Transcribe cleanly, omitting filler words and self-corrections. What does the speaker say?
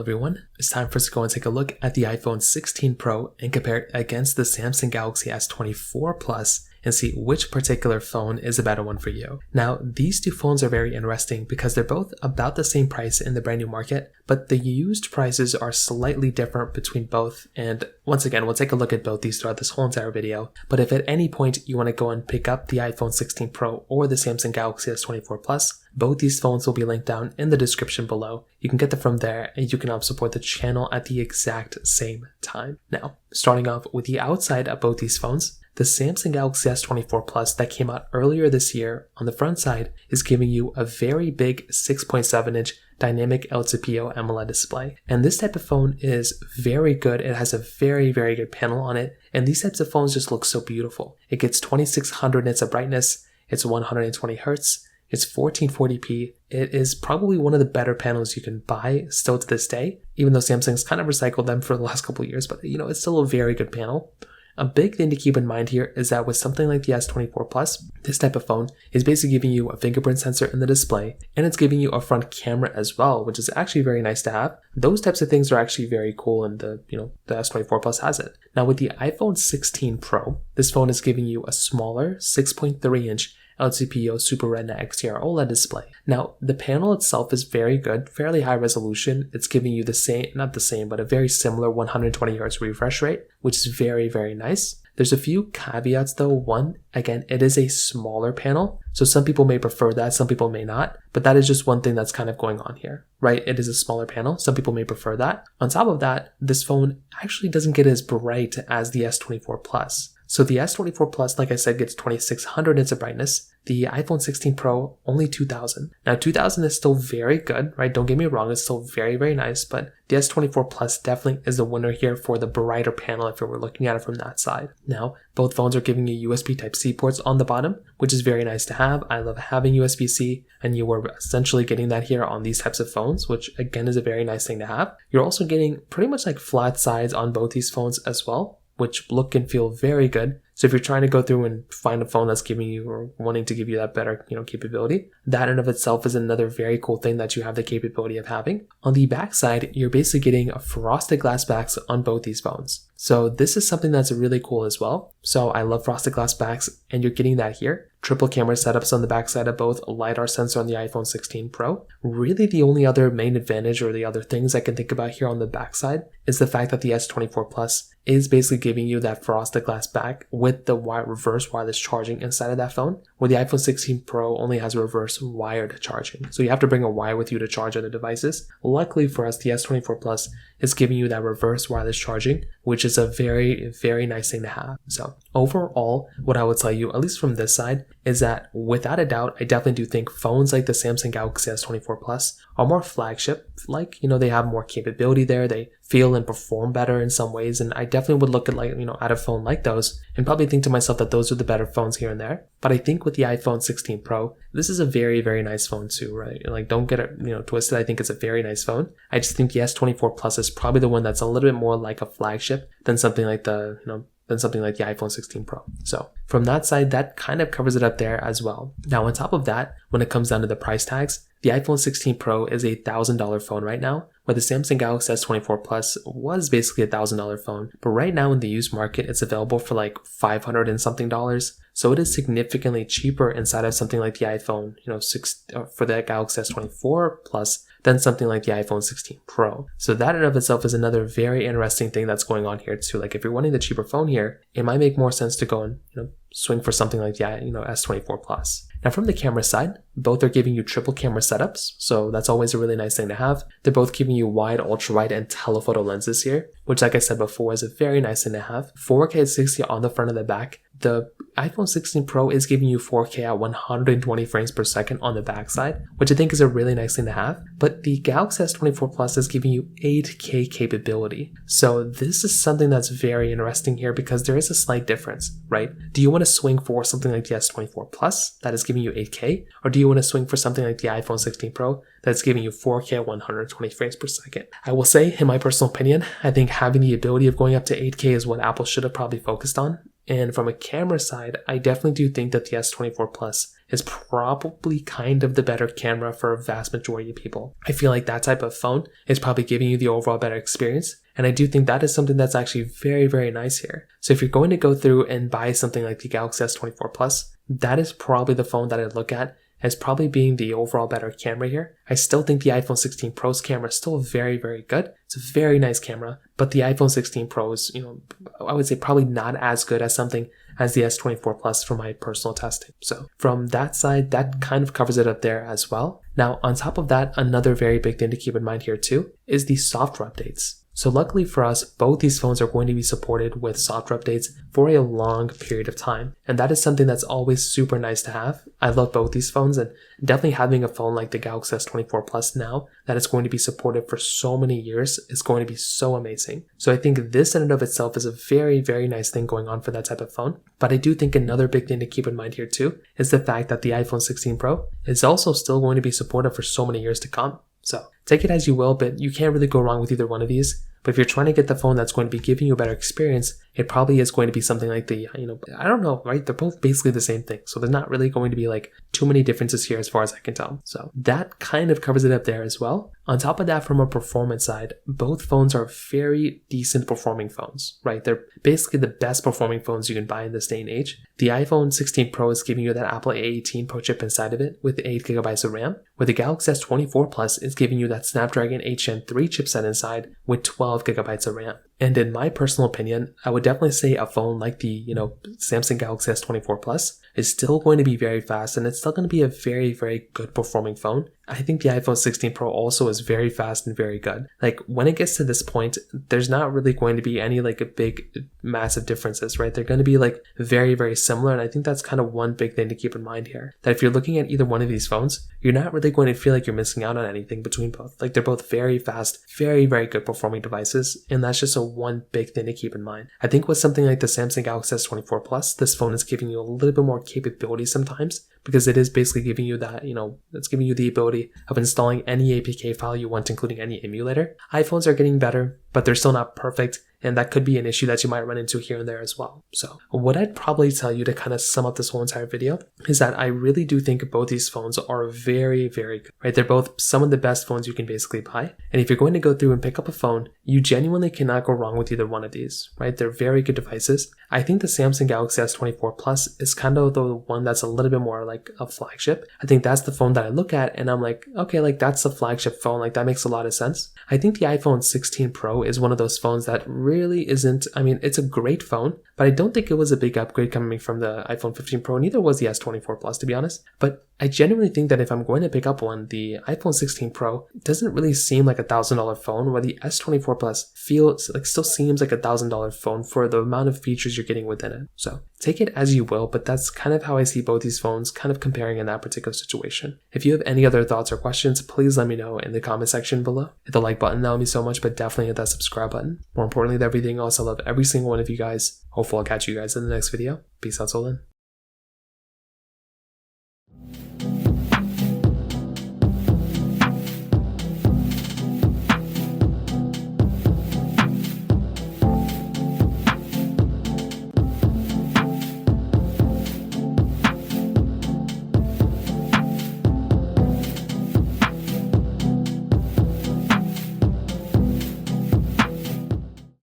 everyone, it's time for us to go and take a look at the iPhone 16 Pro and compare it against the Samsung Galaxy S24 Plus and see which particular phone is a better one for you. Now, these two phones are very interesting because they're both about the same price in the brand new market, but the used prices are slightly different between both. And once again, we'll take a look at both these throughout this whole entire video. But if at any point you want to go and pick up the iPhone 16 Pro or the Samsung Galaxy S24 Plus, both these phones will be linked down in the description below. You can get them from there and you can help support the channel at the exact same time. Now, starting off with the outside of both these phones, the Samsung Galaxy S24 Plus that came out earlier this year on the front side is giving you a very big 6.7-inch dynamic LTPO AMOLED display. And this type of phone is very good. It has a very good panel on it. And these types of phones just look so beautiful. It gets 2600 nits of brightness. It's 120 Hertz. It's 1440p. It is probably one of the better panels you can buy still to this day, even though Samsung's kind of recycled them for the last couple of years, but it's still a very good panel. A big thing to keep in mind here is that with something like the S24 Plus, this type of phone is basically giving you a fingerprint sensor in the display, and it's giving you a front camera as well, which is actually very nice to have. Those types of things are actually very cool, and the S24 Plus has it. Now with the iPhone 16 Pro, this phone is giving you a smaller 6.3-inch LTPO Super Retina XDR OLED display. Now, the panel itself is very good, fairly high resolution. It's giving you but a very similar 120 Hz refresh rate, which is very nice. There's a few caveats though. One, again, it is a smaller panel, so some people may prefer that, some people may not, but that is just one thing that's kind of going on here, right? It is a smaller panel, some people may prefer that. On top of that, this phone actually doesn't get as bright as the S24 Plus. So the S24 Plus, like I said, gets 2600 nits of brightness. The iPhone 16 Pro, only 2000. Now 2000 is still very good, right? Don't get me wrong, it's still very nice, but the S24 Plus definitely is the winner here for the brighter panel if we were looking at it from that side. Now, both phones are giving you USB Type-C ports on the bottom, which is very nice to have. I love having USB-C, and you were essentially getting that here on these types of phones, which again is a very nice thing to have. You're also getting pretty much like flat sides on both these phones as well, which look and feel very good. So if you're trying to go through and find a phone that's giving you or wanting to give you that better, capability, that in of itself is another very cool thing that you have the capability of having. On the back side, you're basically getting a frosted glass backs on both these phones. So this is something that's really cool as well. So I love frosted glass backs, and you're getting that here. Triple camera setups on the backside of both, a LiDAR sensor on the iPhone 16 Pro. Really the only other main advantage or the other things I can think about here on the backside is the fact that the S24 Plus is basically giving you that frosted glass back with the reverse wireless charging inside of that phone, where the iPhone 16 Pro only has reverse wired charging. So you have to bring a wire with you to charge other devices. Luckily for us, the S24 Plus is giving you that reverse wireless charging, which is a very nice thing to have. So overall, what I would tell you, at least from this side, is that without a doubt, I definitely do think phones like the Samsung Galaxy S24 Plus are more flagship-like. They have more capability there. They feel and perform better in some ways, and I definitely would look at at a phone like those and probably think to myself that those are the better phones here and there. But I think with the iPhone 16 Pro, this is a very nice phone too, right? Like, don't get it twisted. I think it's a very nice phone. I just think the S24 Plus is probably the one that's a little bit more like a flagship than something like the iPhone 16 Pro. So from that side, that kind of covers it up there as well. Now on top of that, when it comes down to the price tags, the iPhone 16 Pro is a $1,000 phone right now, where the Samsung Galaxy S24 Plus was basically a $1,000 phone. But right now in the used market, it's available for like $500 and something. So it is significantly cheaper inside of something like the iPhone, for the Galaxy S24 Plus than something like the iPhone 16 Pro. So that in of itself is another very interesting thing that's going on here too. Like if you're wanting the cheaper phone here, it might make more sense to go and, swing for something like the, S24 Plus. Now from the camera side, both are giving you triple camera setups, so that's always a really nice thing to have. They're both giving you wide, ultra wide, and telephoto lenses here, which like I said before is a very nice thing to have. 4K at 60 on the front and the back. The iPhone 16 Pro is giving you 4K at 120 frames per second on the backside, which I think is a really nice thing to have. But the Galaxy S24 Plus is giving you 8K capability. So this is something that's very interesting here because there is a slight difference, right? Do you want to swing for something like the S24 Plus that is giving you 8K? Or do you want to swing for something like the iPhone 16 Pro that's giving you 4K at 120 frames per second? I will say, in my personal opinion, I think having the ability of going up to 8K is what Apple should have probably focused on. And from a camera side, I definitely do think that the S24 Plus is probably kind of the better camera for a vast majority of people. I feel like that type of phone is probably giving you the overall better experience. And I do think that is something that's actually very, very nice here. So if you're going to go through and buy something like the Galaxy S24 Plus, that is probably the phone that I'd look at as probably being the overall better camera here. I still think the iPhone 16 Pro's camera is still very, very good. It's a very nice camera, but the iPhone 16 Pro is, I would say probably not as good as something as the S24 Plus for my personal testing. So from that side, that kind of covers it up there as well. Now, on top of that, another very big thing to keep in mind here too is the software updates. So luckily for us, both these phones are going to be supported with software updates for a long period of time. And that is something that's always super nice to have. I love both these phones, and definitely having a phone like the Galaxy S24 Plus now that is going to be supported for so many years is going to be so amazing. So I think this in and of itself is a very, very nice thing going on for that type of phone. But I do think another big thing to keep in mind here too is the fact that the iPhone 16 Pro is also still going to be supported for so many years to come. So take it as you will, but you can't really go wrong with either one of these. But if you're trying to get the phone that's going to be giving you a better experience, it probably is going to be something like the, I don't know, right? They're both basically the same thing. So there's not really going to be like too many differences here as far as I can tell. So that kind of covers it up there as well. On top of that, from a performance side, both phones are very decent performing phones, right? They're basically the best performing phones you can buy in this day and age. The iPhone 16 Pro is giving you that Apple A18 Pro chip inside of it with 8GB of RAM, where the Galaxy S24 Plus is giving you that Snapdragon 8 Gen 3 chipset inside with 12GB of RAM. And in my personal opinion, I would definitely say a phone like the, Samsung Galaxy S24 Plus is still going to be very fast, and it's still going to be a very, very good performing phone. I think the iPhone 16 Pro also is very fast and very good. Like when it gets to this point, there's not really going to be any like a big massive differences, right? They're going to be like very, very similar. And I think that's kind of one big thing to keep in mind here, that if you're looking at either one of these phones, you're not really going to feel like you're missing out on anything between both. Like they're both very fast, very, very good performing devices. And that's just one big thing to keep in mind. I think with something like the Samsung Galaxy S24 Plus, this phone is giving you a little bit more capability sometimes, because it is basically giving you that, it's giving you the ability of installing any APK file you want, including any emulator. iPhones are getting better, but they're still not perfect. And that could be an issue that you might run into here and there as well. So what I'd probably tell you to kind of sum up this whole entire video is that I really do think both these phones are very, very good, right? They're both some of the best phones you can basically buy. And if you're going to go through and pick up a phone, you genuinely cannot go wrong with either one of these, right? They're very good devices. I think the Samsung Galaxy S24 Plus is kind of the one that's a little bit more like a flagship. I think that's the phone that I look at and I'm like, okay, like that's the flagship phone. Like that makes a lot of sense. I think the iPhone 16 Pro is one of those phones that really isn't, it's a great phone, but I don't think it was a big upgrade coming from the iPhone 15 Pro, neither was the S24 Plus, to be honest. But I genuinely think that if I'm going to pick up one, the iPhone 16 Pro doesn't really seem like $1,000 phone, where the S24 Plus still seems like $1,000 phone for the amount of features you're getting within it. So take it as you will, but that's kind of how I see both these phones kind of comparing in that particular situation. If you have any other thoughts or questions, please let me know in the comment section below. Hit the like button, that would mean so much, but definitely hit that subscribe button. More importantly than everything else, I love every single one of you guys. Hopefully I'll catch you guys in the next video. Peace out, till then.